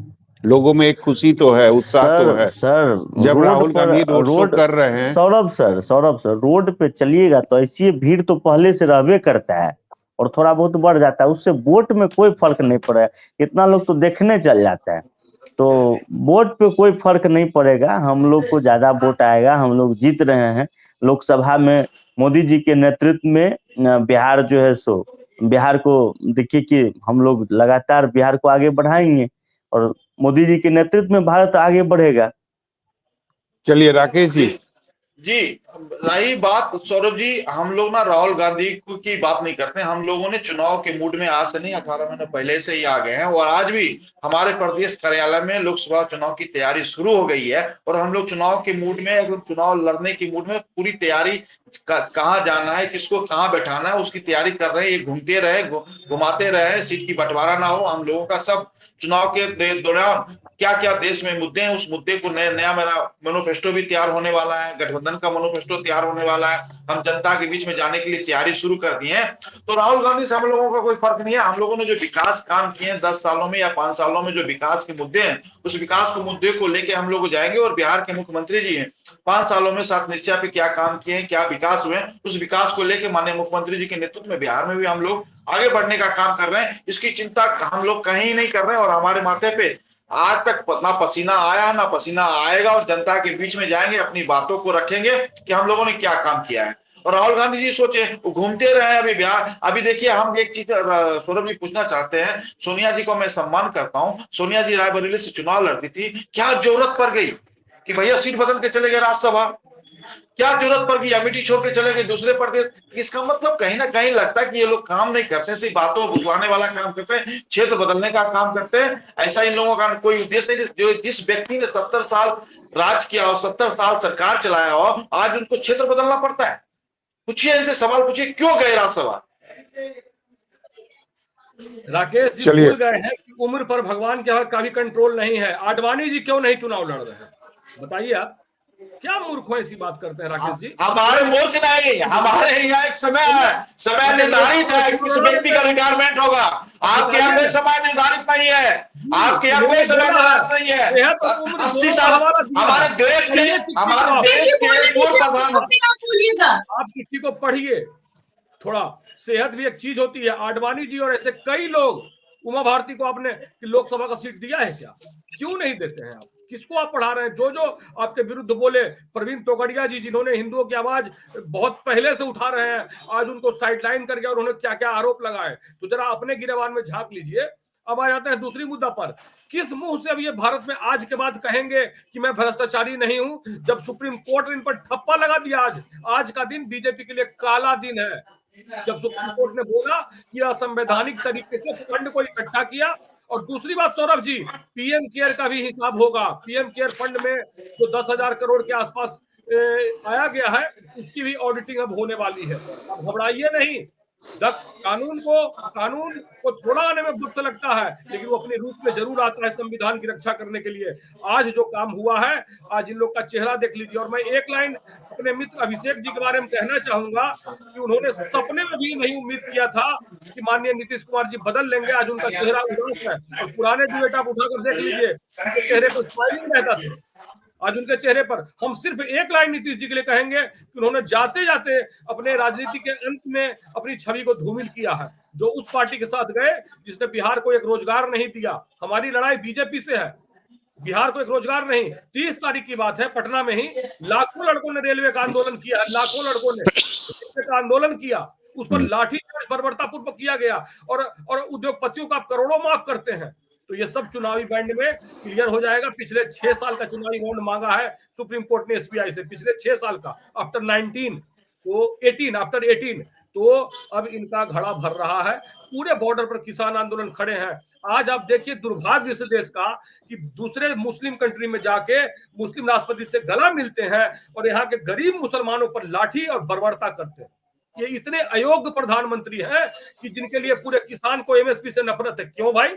लोगों में एक खुशी तो है, उत्साह तो है सर। जब राहुल गांधी रोड शो कर रहे हैं। सौरभ सर रोड पे चलिएगा तो ऐसी भीड़ तो पहले से रहबे करता है और थोड़ा बहुत बढ़ जाता है, उससे वोट में कोई फर्क नहीं पड़ा है। कितना लोग तो देखने चल जाता है। तो वोट पे कोई फर्क नहीं पड़ेगा, हम लोग को ज्यादा वोट आएगा, हम लोग जीत रहे हैं। लोकसभा में मोदी जी के नेतृत्व में बिहार जो है सो, बिहार को देखिए कि हम लोग लगातार बिहार को आगे बढ़ाएंगे और मोदी जी के नेतृत्व में भारत आगे बढ़ेगा। चलिए राकेश जी। जी, रही बात सौरभ जी, हम लोग ना राहुल गांधी की बात नहीं करते। हम लोगों ने चुनाव के मूड में आज से नहीं, 18 महीने पहले से ही आ गए हैं और आज भी हमारे प्रदेश कार्यालय में लोकसभा चुनाव की तैयारी शुरू हो गई है और हम लोग चुनाव के मूड में, एकदम चुनाव लड़ने की मूड में पूरी तैयारी, कहाँ जाना है, किसको कहाँ बैठाना है, उसकी तैयारी कर रहे हैं। ये घूमते रहे, घुमाते रहे, सीट की बंटवारा ना हो। हम लोगों का सब चुनाव के दौरान क्या क्या देश में मुद्दे हैं, उस मुद्दे को नया मेरा मैनिफेस्टो भी तैयार होने वाला है, गठबंधन का मैनिफेस्टो तैयार होने वाला है। हम जनता के बीच में जाने के लिए तैयारी शुरू कर दी है। तो राहुल गांधी से हम लोगों का कोई फर्क नहीं है। हम लोगों ने जो विकास काम किए हैं 10 सालों में या 5 सालों में, जो विकास के मुद्दे हैं, उस विकास के मुद्दे को लेकर हम लोग जाएंगे। और बिहार के मुख्यमंत्री जी हैं, 5 सालों में 7 निश्चय पे क्या काम किए हैं, क्या विकास हुए, उस विकास को लेकर माननीय मुख्यमंत्री जी के नेतृत्व में बिहार में भी हम लोग आगे बढ़ने का काम कर रहे हैं। इसकी चिंता हम लोग कहीं नहीं कर रहे हैं और हमारे माथे पे आज तक ना पसीना आया ना पसीना आएगा और जनता के बीच में जाएंगे, अपनी बातों को रखेंगे कि हम लोगों ने क्या काम किया है। और राहुल गांधी जी सोचे, घूमते रहे अभी बिहार। अभी देखिए, हम एक चीज सौरभ जी पूछना चाहते हैं, सोनिया जी को मैं सम्मान करता हूं, सोनिया जी रायबरेली से चुनाव लड़ती थी, क्या जरूरत पड़ गई कि भैया सीट बदल के चले गए राज्यसभा? क्या जरूरत पड़ गई अमेठी छोड़ के चले गए दूसरे प्रदेश? इसका मतलब कहीं ना कहीं लगता है कि ये लोग काम नहीं करते, सिर्फ बातों बुझवाने वाला काम करते हैं, क्षेत्र बदलने का काम करते हैं। ऐसा इन लोगों का कोई उद्देश्य नहीं। जो जिस व्यक्ति ने 70 साल राज किया हो, 70 साल सरकार चलाया हो, आज उनको क्षेत्र बदलना पड़ता है। पूछिए इनसे, सवाल पूछिए, क्यों गए राज्यसभा? राकेश जी भूल गए हैं कि उम्र पर भगवान के यहाँ का भी कंट्रोल नहीं है। आडवाणी जी क्यों नहीं चुनाव लड़ रहे हैं, बताइए आप। क्या मूर्खों ऐसी बात करते हैं राकेश जी? हमारे मूर्ख नहीं, हमारे यहाँ एक समय है, समय निर्धारित है, किस व्यक्ति का रिटायरमेंट होगा। आपके यहाँ कोई समय निर्धारित नहीं है, आपके यहाँ कोई समय निर्धारित नहीं है। 80 साल हमारे देश के पूर्व प्रधानमंत्री। आप चिट्ठी को पढ़िए थोड़ा, सेहत भी एक चीज होती है। आडवाणी जी और ऐसे कई लोग, उमा भारती को आपने लोकसभा का सीट दिया है क्या? क्यों नहीं देते हैं आप? किसको आप पढ़ा रहे हैं? जो जो आपके विरुद्ध बोले, प्रवीण तोगड़िया जी जिन्होंने हिंदुओं की आवाज बहुत पहले से उठा रहे हैं, आज उनको साइडलाइन करके और उन्हें क्या क्या आरोप लगाए, तो जरा अपने गिरेबान में झांक लीजिए। अब आ जाते हैं दूसरी मुद्दा पर। किस मुंह से अब ये भारत में आज के बाद कहेंगे कि मैं भ्रष्टाचारी नहीं हूं, जब सुप्रीम कोर्ट ने इन पर ठप्पा लगा दिया। आज का दिन बीजेपी के लिए काला दिन है, जब सुप्रीम कोर्ट ने बोला कि असंवैधानिक तरीके से फंड को इकट्ठा किया। और दूसरी बात सौरभ जी, पीएम केयर का भी हिसाब होगा। पीएम केयर फंड में जो 10,000 करोड़ के आसपास आया गया है, उसकी भी ऑडिटिंग अब होने वाली है। अब घबराइए नहीं। कानून को थोड़ा आने में वक्त लगता है, लेकिन वो अपने रूप में जरूर आता है संविधान की रक्षा करने के लिए। आज जो काम हुआ है, आज इन लोग का चेहरा देख लीजिए। और मैं एक लाइन अपने मित्र अभिषेक जी के बारे में कहना चाहूंगा कि उन्होंने सपने में भी नहीं उम्मीद किया था कि माननीय नीतीश कुमार जी बदल लेंगे। आज उनका चेहरा उदास है और पुराने डिबेट आप उठाकर देख लीजिए, उनके चेहरे पर स्माइलिंग रहता था। आज उनके चेहरे पर हम सिर्फ एक लाइन नीतीश जी के लिए कहेंगे कि उन्होंने जाते जाते अपने राजनीति के अंत में अपनी छवि को धूमिल किया है, जो उस पार्टी के साथ गए जिसने बिहार को एक रोजगार नहीं दिया। हमारी लड़ाई बीजेपी से है, बिहार को एक रोजगार नहीं। 30 तारीख की बात है, पटना में ही लाखों लड़कों ने रेलवे का आंदोलन किया है, लाखों लड़कों ने रेलवे का आंदोलन किया, उस पर लाठीचार्ज बर्बरतापूर्वक किया गया। और उद्योगपतियों का आप करोड़ों माफ करते हैं। तो ये सब चुनावी बैंड में क्लियर हो जाएगा। पिछले 6 साल का चुनावी बॉन्ड मांगा है सुप्रीम कोर्ट ने एसबीआई से, पिछले 6 साल का, आफ्टर 19 तो 18, आफ्टर 18। तो अब इनका घड़ा भर रहा है। पूरे बॉर्डर पर किसान आंदोलन खड़े हैं। आज आप देखिए दुर्भाग्य इस देश का कि दूसरे मुस्लिम कंट्री में जाके मुस्लिम राष्ट्रपति से गला मिलते हैं और यहाँ के गरीब मुसलमानों पर लाठी और बर्बरता करते हैं। ये इतने अयोग्य प्रधानमंत्री हैं कि जिनके लिए पूरे किसान को एमएसपी से नफरत है। क्यों भाई?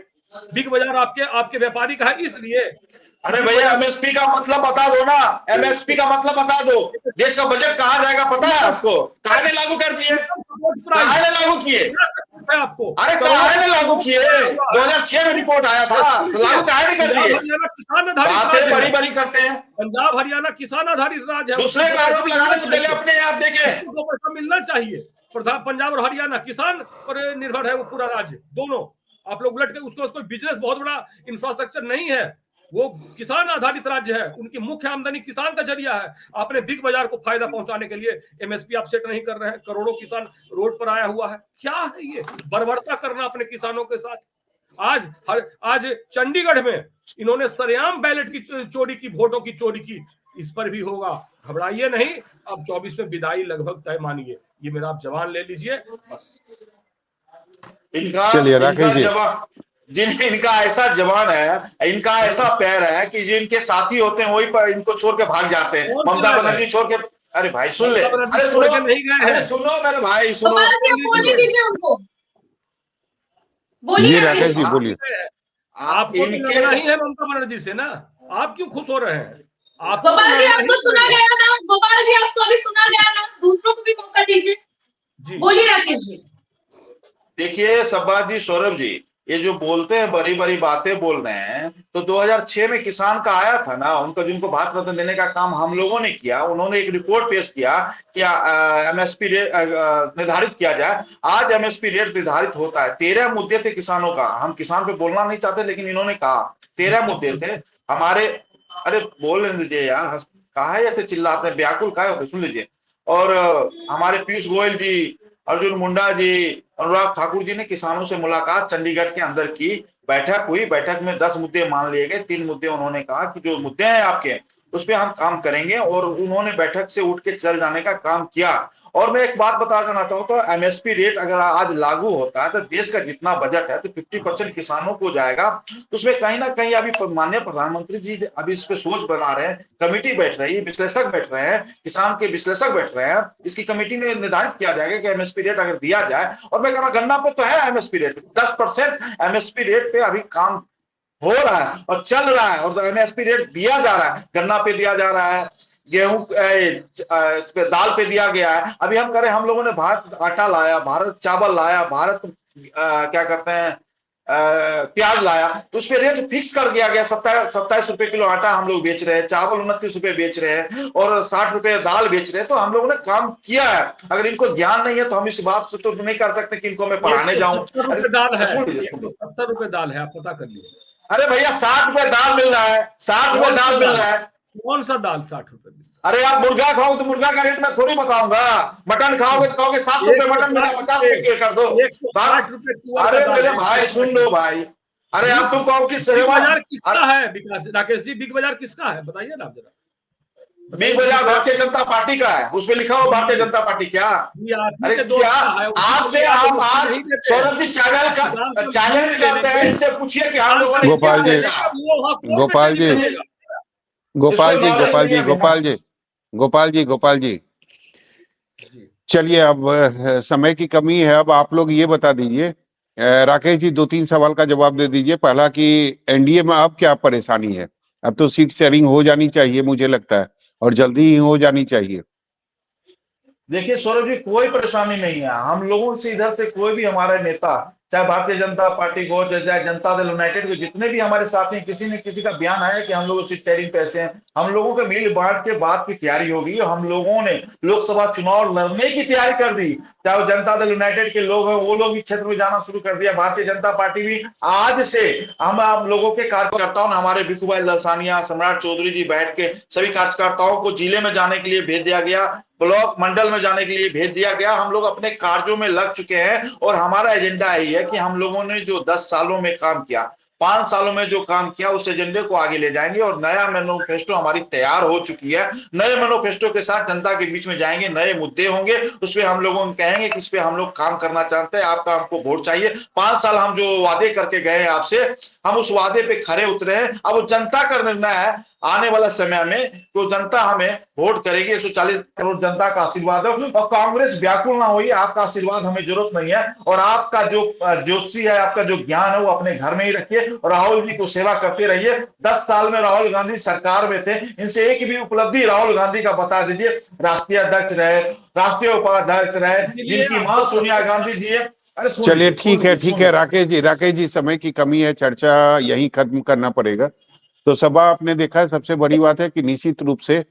बिग बाजार आपके व्यापारी का है, इसलिए। अरे भैया, एमएसपी का मतलब बता दो ना, एमएसपी का मतलब बता दो। देश का बजट कहाँ जाएगा पता है आपको? कहाँ ने लागू कर दिए? कहाँ ने लागू किए आपको? अरे कहाँ ने लागू किए? 2006 में रिपोर्ट आया था, लागू कहाँ ने कर दिए? बातें बड़ी बड़ी करते हैं। पंजाब हरियाणा किसान आधारित राज्य है। दूसरे का आरोप लगाने से पहले अपने आप देखें। उनको पैसा मिलना चाहिए। पंजाब और हरियाणा किसान पर निर्भर है वो पूरा राज्य, दोनों। आप लोग उलट के उसको बिजनेस बहुत बड़ा इंफ्रास्ट्रक्चर नहीं है। वो किसान आधारित राज्य है, उनकी मुख्य आमदनी किसान का जरिया है। आपने बिग बाजार को फायदा पहुंचाने के लिए एमएसपी आप सेट नहीं कर रहे हैं, करोड़ों किसान रोड पर आया हुआ है। क्या है ये बर्बरता करना अपने किसानों के साथ? आज चंडीगढ़ में इन्होंने सरेआम बैलेट की चोरी की, वोटों की चोरी की। इस पर भी होगा, घबराइए नहीं। अब 24 में विदाई लगभग तय मानिए, ये मेरा आप जवान ले लीजिए बस। चलिए राकेश जी, इनका ऐसा जवान है, इनका ऐसा पैर है कि जो इनके साथी होते हैं वही पर इनको छोड़ के भाग जाते हैं। ममता बनर्जी छोड़ के, अरे भाई सुन ले, अरे सुनो, नहीं गए हैं। अरे सुनो मेरे भाई, सुनो, बोलिए दीजिए उनको, बोलिए राकेश जी बोलिए। आपको इनके नहीं है ममता बनर्जी से ना, आप क्यों खुश हो रहे हैं? गोपाल जी आपको सुना गया ना, गोपाल जी आपको अभी सुना गया ना, दूसरों को भी मौका दीजिए। बोलिए राकेश जी। देखिए सब्बाज जी, सौरभ जी, ये जो बोलते हैं बड़ी बड़ी बातें बोल रहे हैं, तो 2006 में किसान का आया था ना, उनको जिनको भारत रत्न देने का काम हम लोगों ने किया। उन्होंने एक रिपोर्ट पेश किया कि एमएसपी रेट निर्धारित किया जाए। आज एमएसपी रेट निर्धारित होता है। 13 मुद्दे थे किसानों का। हम किसान पे बोलना नहीं चाहते, लेकिन इन्होंने कहा 13 मुद्दे थे हमारे। अरे बोल लीजिए यार, कहा है ऐसे चिल्लाते हैं, व्याकुल का है, सुन लीजिए। और हमारे पीयूष गोयल जी, अर्जुन मुंडा जी, अनुराग ठाकुर जी ने किसानों से मुलाकात चंडीगढ़ के अंदर की। बैठक हुई, बैठक में 10 मुद्दे मान लिए गए। 3 मुद्दे उन्होंने कहा कि जो मुद्दे हैं आपके उस पर हम काम करेंगे, और उन्होंने बैठक से उठ के चल जाने का काम किया। और मैं एक बात बताना चाहता हूं, तो एमएसपी रेट अगर आज लागू होता है तो देश का जितना बजट है तो 50% किसानों को जाएगा। तो उसमें कहीं ना कहीं अभी माननीय प्रधानमंत्री जी अभी इस पे सोच बना रहे हैं, कमेटी बैठ रही है, विश्लेषक बैठ रहे हैं, किसान के विश्लेषक बैठ रहे हैं। इसकी कमेटी में निर्धारित किया जाएगा कि एमएसपी रेट अगर दिया जाए, और मैं कह रहा गन्ना पे तो है एमएसपी रेट, 10% एमएसपी रेट पे अभी काम हो रहा है और चल रहा है, और एमएसपी रेट दिया जा रहा है। गन्ना पे दिया जा रहा है, गेहूं दाल पे दिया गया है। अभी हम करें, हम लोगों ने भारत आटा लाया, भारत चावल लाया, भारत क्या कहते हैं प्याज लाया, तो उस पर रेट फिक्स कर दिया गया। 27 रुपए किलो आटा हम लोग बेच रहे हैं, चावल 29 रुपए बेच रहे हैं, और 60 रुपए दाल बेच रहे हैं। तो हम लोगों ने काम किया है। अगर इनको ज्ञान नहीं है तो हम इस बात से तो नहीं कर सकते कि इनको मैं पढ़ाने जाऊं। 70 रुपए दाल है, आप पता कर लीजिए। अरे भैया 60 रुपए दाल मिल रहा है, 60 रुपए दाल मिल रहा है। कौन सा दाल 60 रुपए? अरे आप मुर्गा खाओगे तो मुर्गा का रेट मैं थोड़ी बताऊंगा। मटन खाओगे तो कहोगे 7 रुपए मटन मिला, 50 रुपए कर दो। 160 रुपए। अरे मेरे भाई सुन लो भाई, अरे आप तुम कहो कि बिग बाजार किसका है? राकेश जी, बिग बाजार किसका है बताइए ना आप जरा। बिग बाजार भारतीय जनता पार्टी का है, उसमें लिखा हो भारतीय जनता पार्टी। क्या अरे क्या आपसे हम आज सौरभ जी चैलेंज करते हैं, इनसे पूछिए कि हम लोगों ने गोपाल जी, गोपाल जी, गोपाल जी, गोपाल जी, गोपाल जी, गोपाल जी, गोपाल जी, चलिए अब समय की कमी है। अब आप लोग ये बता दीजिए, राकेश जी 2-3 सवाल का जवाब दे दीजिए। पहला कि एनडीए में अब क्या परेशानी है? अब तो सीट शेयरिंग हो जानी चाहिए मुझे लगता है, और जल्दी ही हो जानी चाहिए। देखिए सौरभ जी, कोई परेशानी नहीं है। हम लोगों से इधर से कोई भी हमारा नेता, चाहे भारतीय जनता पार्टी को, चाहे जनता दल यूनाइटेड को, जितने भी हमारे साथी, किसी ने किसी का बयान आया कि हम लोग सीट शेयरिंग पे ऐसे हैं। हम लोगों के मिल बांट के बात की तैयारी होगी। हम लोगों ने लोकसभा चुनाव लड़ने की तैयारी कर दी। चाहे जनता दल यूनाइटेड के लोग हैं, वो लोग भी क्षेत्र में जाना शुरू कर दिया। भारतीय जनता पार्टी भी आज से हम आप लोगों के कार्यकर्ताओं ने, हमारे भिखू भाई लसानिया, सम्राट चौधरी जी बैठ के सभी कार्यकर्ताओं को जिले में जाने के लिए भेज दिया गया, ब्लॉक मंडल में जाने के लिए भेज दिया गया। हम लोग अपने कार्यों में लग चुके हैं, और हमारा एजेंडा यही है कि हम लोगों ने जो 10 सालों में काम किया, 5 सालों में जो काम किया, उस एजेंडे को आगे ले जाएंगे। और नया मैनिफेस्टो हमारी तैयार हो चुकी है। नए मैनिफेस्टो के साथ जनता के बीच में जाएंगे, नए मुद्दे होंगे, उस पर हम लोगों को कहेंगे कि इस पे हम लोग काम करना चाहते हैं, आपका हमको वोट चाहिए। 5 साल हम जो वादे करके गए हैं आपसे, हम उस वादे पे खरे उतरे हैं। अब वो जनता का निर्णय है आने वाला समय में, तो जनता हमें वोट करेगी। 140 करोड़ जनता का आशीर्वाद है, और कांग्रेस व्याकुल ना होइए, आपका आशीर्वाद हमें जरूरत नहीं है। और आपका जो जोशी है, आपका जो ज्ञान है, वो अपने घर में ही रखिए, और राहुल जी को सेवा करते रहिए। 10 साल में राहुल गांधी सरकार में थे, इनसे एक भी उपलब्धि राहुल गांधी का बता दीजिए। राष्ट्रीय अध्यक्ष रहे, राष्ट्रीय उपाध्यक्ष रहे, जिनकी मां सोनिया गांधी जी है। चलिए ठीक है राकेश जी समय की कमी है, चर्चा यहीं खत्म करना पड़ेगा। तो सभा आपने देखा है, सबसे बड़ी बात है कि निश्चित रूप से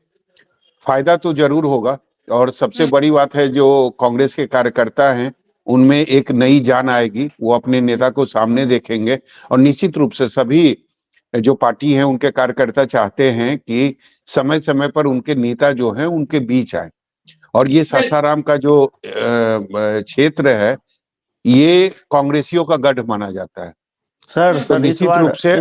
फायदा तो जरूर होगा, और सबसे बड़ी बात है जो कांग्रेस के कार्यकर्ता हैं उनमें एक नई जान आएगी। वो अपने नेता को सामने देखेंगे, और निश्चित रूप से सभी जो पार्टी है उनके कार्यकर्ता चाहते हैं कि समय समय पर उनके नेता जो हैं उनके बीच आए। और ये सासाराम का जो क्षेत्र है ये कांग्रेसियों का गढ़ माना जाता है। सर तो निश्चित रूप से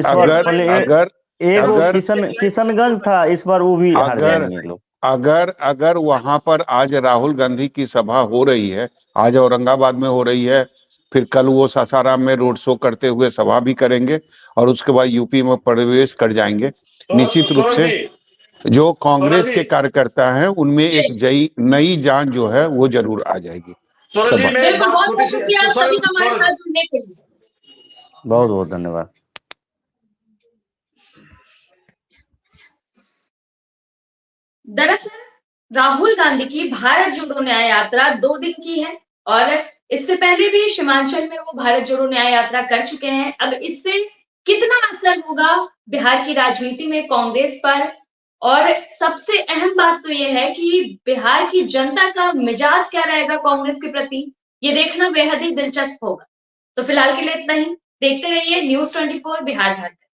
किशनगंज था, इस बार वो भी हार जाएंगे लोग। अगर वहां पर आज राहुल गांधी की सभा हो रही है, आज औरंगाबाद में हो रही है, फिर कल वो सासाराम में रोड शो करते हुए सभा भी करेंगे और उसके बाद यूपी में प्रवेश कर जाएंगे। निश्चित रूप से जो कांग्रेस के कार्यकर्ता हैं उनमें एक नई जान जो है वो जरूर आ जाएगी। बहुत बहुत शुक्रिया सभी का हमारे साथ जुड़ने के लिए। बहुत बहुत धन्यवाद। दरअसल राहुल गांधी की भारत जोड़ो न्याय यात्रा 2 दिन की है और इससे पहले भी सीमांचल में वो भारत जोड़ो न्याय यात्रा कर चुके हैं। अब इससे कितना असर होगा बिहार की राजनीति में कांग्रेस पर, और सबसे अहम बात तो ये है कि बिहार की जनता का मिजाज क्या रहेगा कांग्रेस के प्रति, ये देखना बेहद ही दिलचस्प होगा। तो फिलहाल के लिए इतना ही। देखते रहिए News 24 बिहार झारखंड।